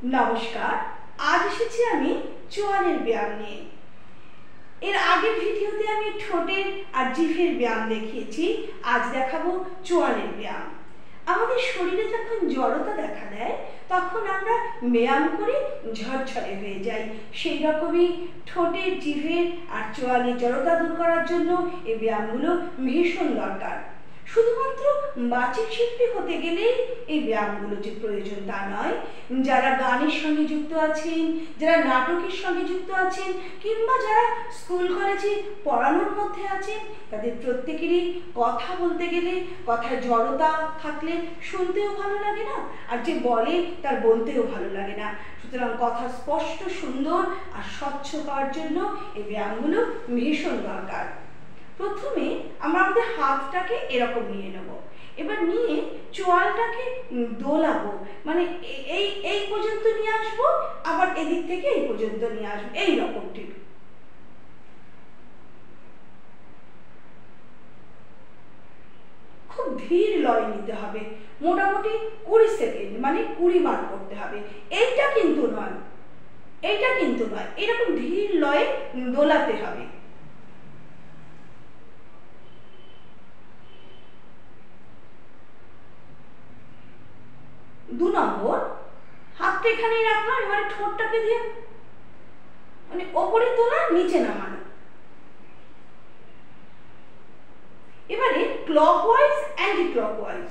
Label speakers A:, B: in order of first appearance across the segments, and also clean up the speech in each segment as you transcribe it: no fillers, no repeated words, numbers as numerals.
A: নমস্কার, আজ এসেছি আমি চোয়ালের ব্যায়াম নিয়ে। এর আগের ভিডিওতে আমি ঠোঁটের আর জিভের ব্যায়াম দেখিয়েছি, আজ দেখাবো চোয়ালের ব্যায়াম। আমাদের শরীরে যখন জড়তা দেখা দেয় তখন আমরা ব্যায়াম করে ঝরঝরে হয়ে যাই। সেই রকমই ঠোঁটের, জিভের আর চোয়ালের জড়তা দূর করার জন্য এই ব্যায়ামগুলো ভীষণ দরকার। শুধুমাত্র বাচিক শিল্পী হতে গেলেই এই ব্যায়ামগুলো যে প্রয়োজন তা নয়। যারা গানের সঙ্গে যুক্ত আছেন, যারা নাটকের সঙ্গে যুক্ত আছেন, কিংবা যারা স্কুল কলেজে পড়ানোর মধ্যে আছেন, তাদের প্রত্যেকেরই কথা বলতে গেলে কথার জড়তা থাকলে শুনতেও ভালো লাগে না, আর যে বলে তার বলতেও ভালো লাগে না। সুতরাং কথা স্পষ্ট, সুন্দর আর স্বচ্ছ হওয়ার জন্য এই ব্যায়ামগুলো ভীষণ দরকার। প্রথমে আমরা আমাদের হাতটাকে এরকম নিয়ে নেব, এবার নিয়ে চোয়ালটাকে দোলাবো, মানে এই পর্যন্ত নিয়ে আসবো, আবার এদিক থেকে এই পর্যন্ত নিয়ে আসবো, এই রকম ঠিক। খুব ধীর লয় নিতে হবে, মোটামুটি 20 সেকেন্ড, মানে 20 বার করতে হবে। এইটা কিন্তু নয়, এরকম ধীর লয়ে দোলাতে হবে। দু নম্বর, হাতটা এখানেই রাখলাম, এবারে ঠোঁটটাকে দিয়ে মানে ওপরে তোলা, নিচে নামানো। এবারে clockwise, anti clockwise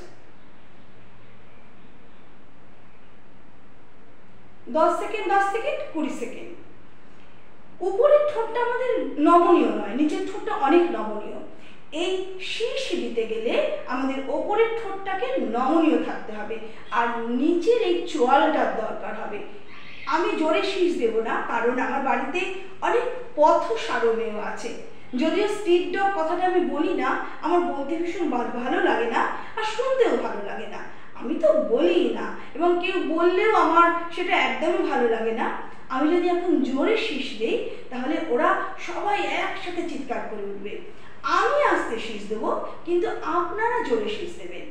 A: 10 second 10 second 20 second. উপরের ঠোঁটটা আমাদের নমনীয় নয়, নিচের ঠোঁটটা অনেক নমনীয়। এই শীষ দিতে গেলে আমাদের ওপরের ঠোঁটটাকে নমনীয় থাকতে হবে, আর নিচের এই চোয়ালটার দরকার হবে। আমি জোরে শীষ দেব না, কারণ আমার বাড়িতে অনেক পথসারমেয় আছে। যদিও স্ট্রিট ডগ কথাটা আমি বলি না, আমার বলতে ভীষণ ভালো লাগে না, আর শুনতেও ভালো লাগে না। আমি তো বলি না, এবং কেউ বললেও আমার সেটা একদমই ভালো লাগে না। আমি যদি এখন জোরে শীষ দিই তাহলে ওরা সবাই একসাথে চিৎকার করে উঠবে। আমি আস্তে শীষ দেব, কিন্তু আপনারা জোরে শীষ দেবেন।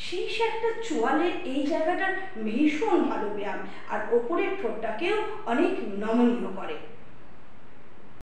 A: শীষ একটা চোয়ালের এই জায়গাটার ভীষণ ভালো ব্যায়াম, আর ওপরের ঠোঁটটাকেও অনেক নমনীয় করে।